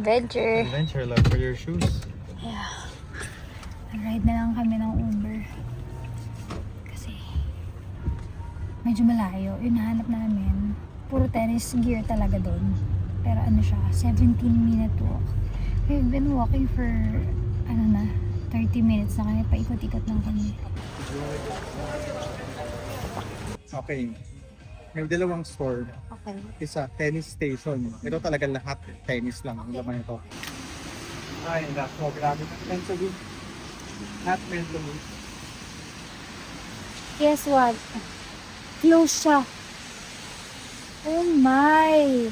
Adventure. Adventure love for your shoes. Yeah. Ride na lang kami ng Uber. Kasi medyo malayo. Yung nahanap namin, puro tennis gear talaga doon. Pero ano siya, 17-minute walk. We've been walking for, 30 minutes na kami. Paikot-ikot lang kami. Okay. May dalawang store. Okay. Isa, tennis station. Ito talaga lahat. Tennis lang ang laman ito. Ay, nako. Grabe. Meant to be. Not meant to be. Guess what? Close siya. Oh my!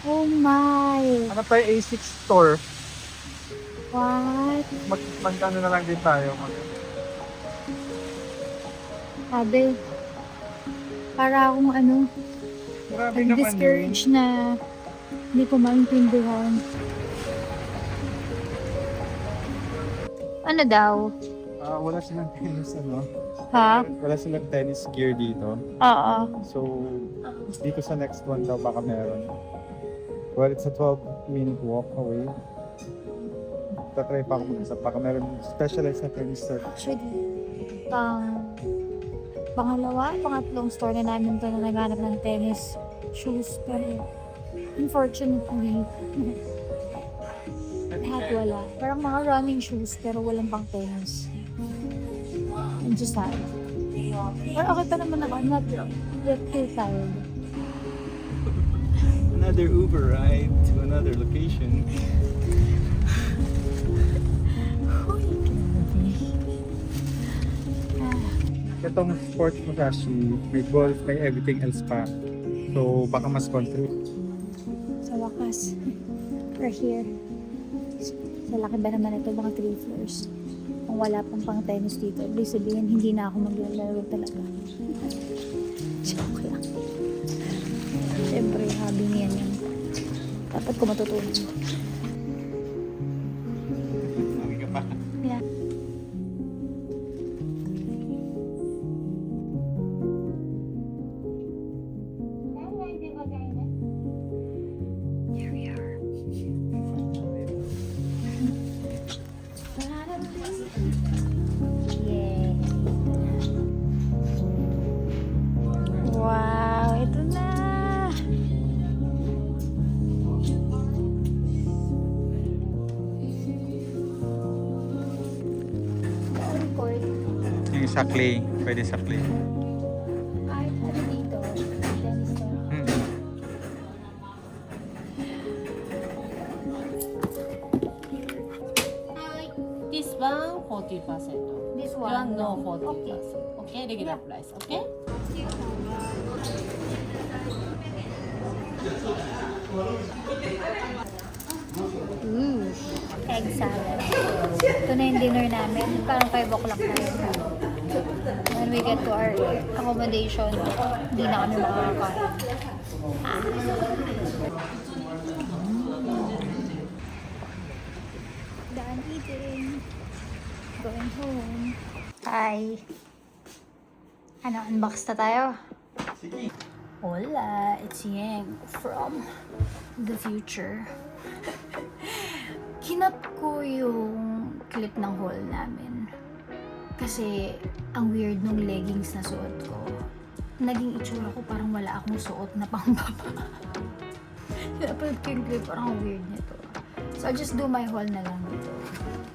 Oh my! Ano tayo, A6 store? What? Magkano na lang din tayo. Sabi, para akong Grabe naman discouraged na hindi ko maintindihan. Ano daw? Wala silang tennis, Ha? Wala silang tennis gear dito. Oo. So, dito sa next one daw baka meron. Well, it's a 12-minute walk away. Tatry pa ako mag-isa. Baka meron specialized na tennis store. Actually, pangatlong store na namin to na naghanap ng tennis shoes. Pero, unfortunately, lahat wala. Parang mga running shoes pero walang pang tennis. I'm just sad. Pero okay pa naman ako. I'm not yet too tired. Another Uber ride to another location. Itong sports massage, may golf, may everything else pa. So, baka mas comfort. Sa wakas, we're here. Sa laki ba naman ito, mga 3 floors. Kung wala pang tennis dito, ibig sabihin, hindi na ako maglalaro talaga. Joke lang. Siyempre, hobby niyan yan. Dapat ko matutunan. Yeah. Here we are. Yeah. Wow, ito na. Record. Yung sa clay, pwede sa clay. Ay, ano dito? Tennis to. This one 40%. This This one. one no 40%. Okay. Okay, regular price. Okay. Egg salad. Ito na yung dinner namin. Parang 5 o'clock na yun. When we get to our accommodation, hindi na kami makakakain. Done eating. Going home. Hi. Unbox na tayo? Sige. Hola, it's Yang from the future. Kinap ko yung clip ng haul namin. Kasi ang weird nung leggings na suot ko. Naging itsura ko parang wala akong suot na pang-baba. Dapat ko yung clip, parang weird nito. So I'll just do my haul na lang dito.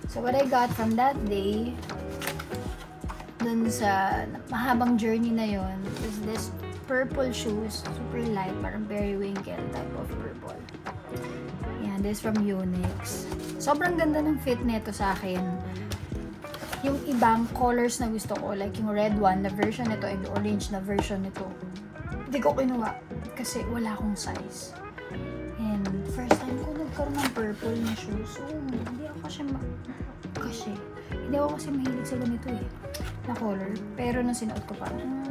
So what I got from that day, dun sa mahabang journey na yon, is this purple shoes, super light, parang periwinkle type of purple. Yan, this from Unix. Sobrang ganda ng fit nito sa akin. Yung ibang colors na gusto ko, like yung red one na version nito and orange na version nito, hindi ko kinuha kasi wala akong size. And first time ko nagkaroon ng purple na shoes, so hindi ako kasi mahilig sa ganito na color. Pero nung sinuot ko parang,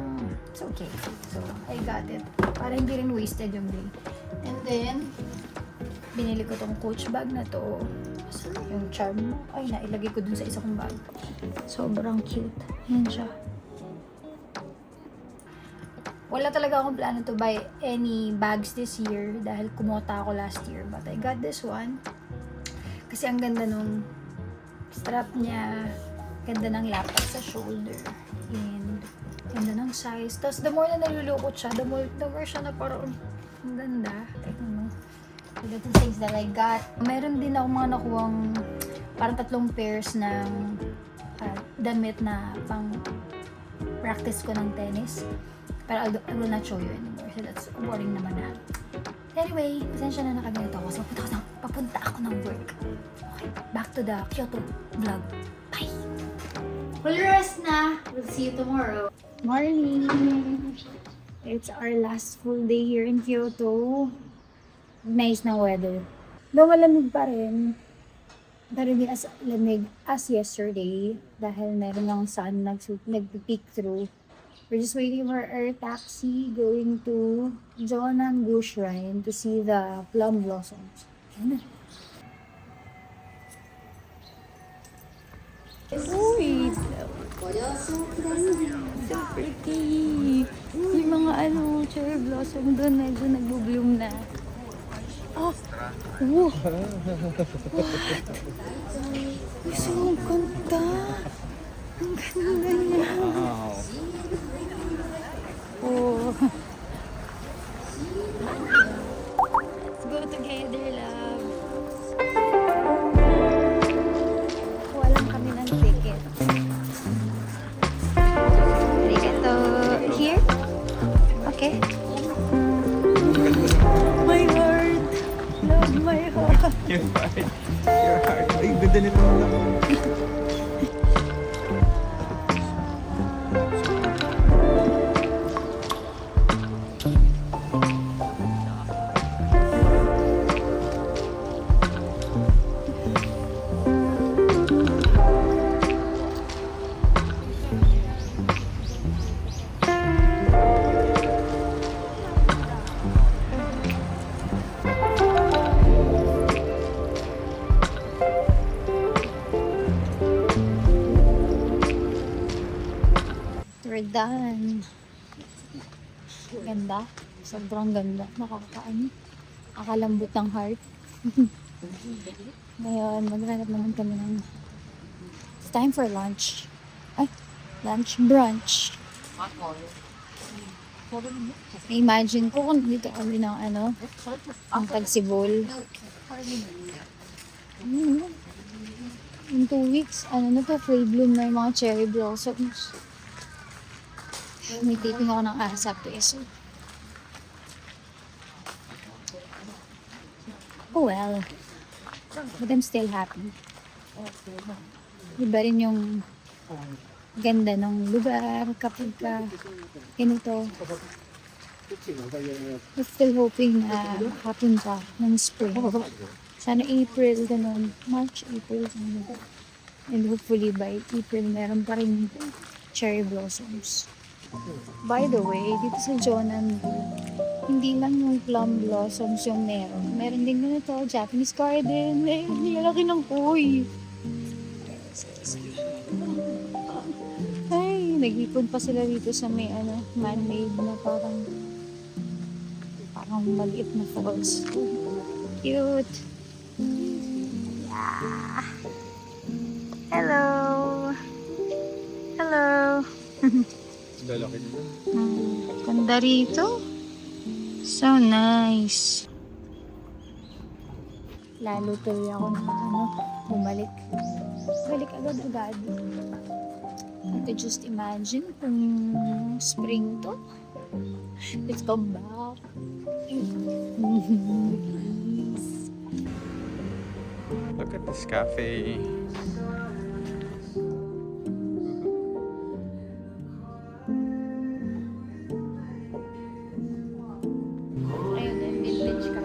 it's okay. So, I got it. Para hindi rin wasted yung day. And then, binili ko tong Coach bag na to. Yung charm mo. Ay, nailagay ko dun sa isa kong bag. Sobrang cute. Yan siya. Wala talaga akong plano to buy any bags this year dahil kumota ako last year. But I got this one. Kasi ang ganda nung strap niya. Ganda ng laptop sa shoulder. And ganda ng size. Tapos the more na nalulukot siya, the more siya na parang ang ganda. I don't know. So that's the things that I got. Meron din ako mga nakuwang parang 3 pairs ng damit na pang practice ko ng tennis. Pero I will not show you anymore. So that's boring naman na. Anyway, pasensya na nakaganito ako. So papunta ako ng work. Okay, back to the Kyoto vlog. Bye! Full rest na. We'll see you tomorrow. Morning! It's our last full day here in Kyoto. Nice na weather. Though malamig pa rin. Pero hindi as lamig as yesterday. Dahil meron ng sun nag-peek through. We're just waiting for our taxi going to Jonangu Shrine to see the plum blossoms. Ayan na. Uy! So pretty! Yung mga cherry blossom doon medyo nag-bloom na. Oh! Wow! Uy, so ang ganda! Ang ganda niya! Oh! Let's go together, love! Kuha lang kami ng ticket. Arigato! Here? Okay. My heart! Love my heart! Your heart. Your heart. Ay, ganda nito. We're done. Ganda. Sobrang ganda. Nakakalambot ng heart. Ngayon, maghanap naman kami ng... It's time for lunch. Ay, lunch brunch. Imagine ko kung dito kami ng ang tagsibol. In 2 weeks, free bloom na yung mga cherry blossoms. May taping ako ng ASAP peso. Oh well. But I'm still happy. Iba rin yung ganda ng lugar kapag ganito. I'm still hoping na happen pa ng spring. Sana April, ganun. March, April, ganun. And hopefully by April, meron pa rin cherry blossoms. By the way, dito sa Jonangu, hindi lang yung plum blossoms yung meron. Meron din ganito, Japanese garden. Hindi laki ng kuy. Ay, nag-ipon pa sila dito sa may man-made na parang maliit na falls. Cute. Yeah. Hello. Hello. Lalaki nila. Ganda rito. So nice. Lalo tuloy ako na bumalik. Balik agad-agad. To just imagine kung spring to. Let's come back. Look at this cafe. Ayun, vintage ka.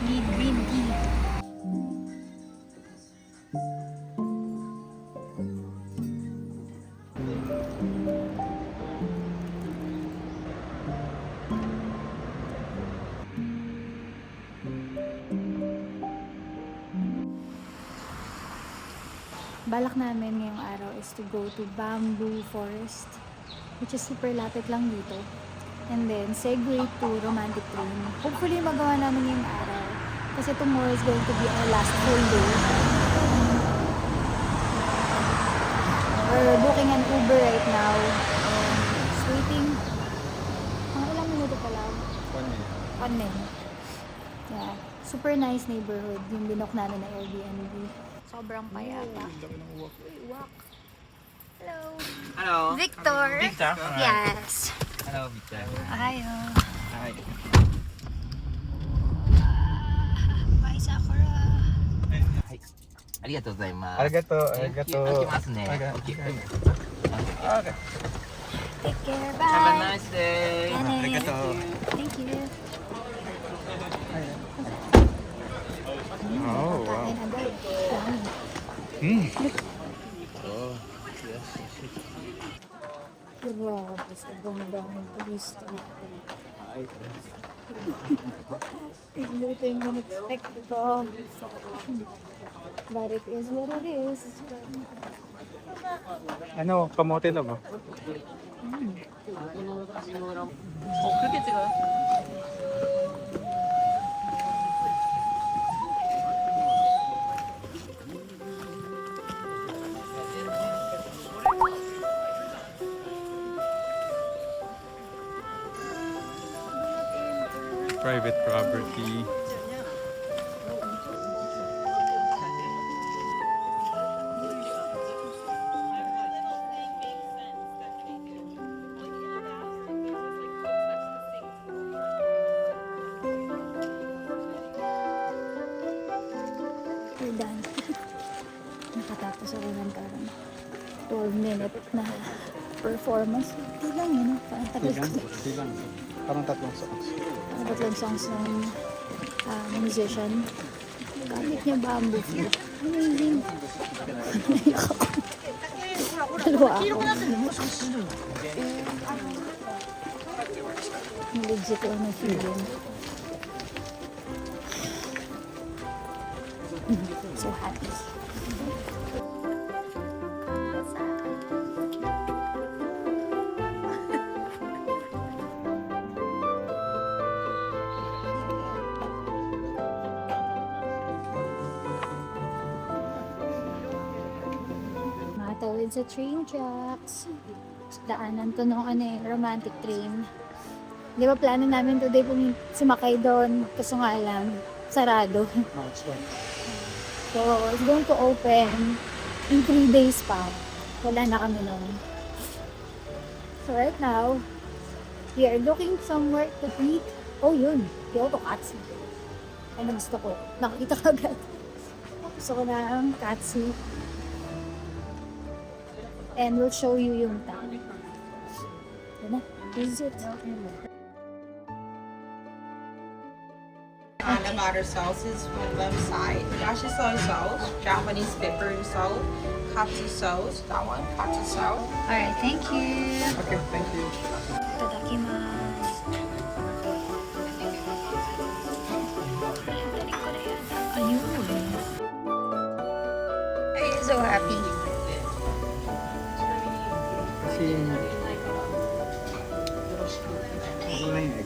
Need green tea. balak namin ngayong araw is to go to Bamboo Forest, which is super lapit lang dito. And then, segue to Romantic Train. Hopefully, magawa namin ngayong araw. Kasi tomorrow is going to be our last full day. We're booking an Uber right now. Just waiting. Mga ilang minuto pa lang. 1 minute. Yeah. Super nice neighborhood yung binook namin na Airbnb. Sobrang payapa. Uy, walk. Hello. Hello. Victor. Victor? Yes. Hello, Victor. Ayo. Hi. Bye, Sakura. はい。ありがとうございます。 Arigato, arigato. 開きますね。 Okay. OK。 Okay. Take care. Have a Bye. nice day. Bye. Arigato. Thank you. Oh, wow. Kain agad. Dami. Grabe, sobrang daming turista. Hindi yung expect ko. But it is what it is. Ano, kamote na ba? 그렇게 찍어요? Private property. We're done. Nakatapos ako ng parang 12-minute na performance. Hindi lang yun. Parang tagal ko. Silang. Parang 3 songs. Parang tatlong songs ng musician. Gamit niya bamboo flute. Amazing. Dalawa ako. Legit lang na feeling. So happy. Nakatawid sa train tracks. Daanan to nung romantic train. Di ba plano namin today sumakay doon, kaso nga lang, sarado. So, it's going to open in 3 days pa. Wala na kami noon. So, right now, we are looking somewhere to eat. Oh, yun. Kyoto Katsu. Ano gusto ko? Nakakita ka agad. Gusto ko na ang Katsu. And we'll show you yung town. Yun na. This is it. Honda butter sauces from left side. Dashi soy sauce, Japanese pepper sauce, katsu sauce, that one, katsu sauce. Alright, thank you. Okay, thank you. Itadakimasu. Ayun. I'm so happy. Kasi ano na yung egg?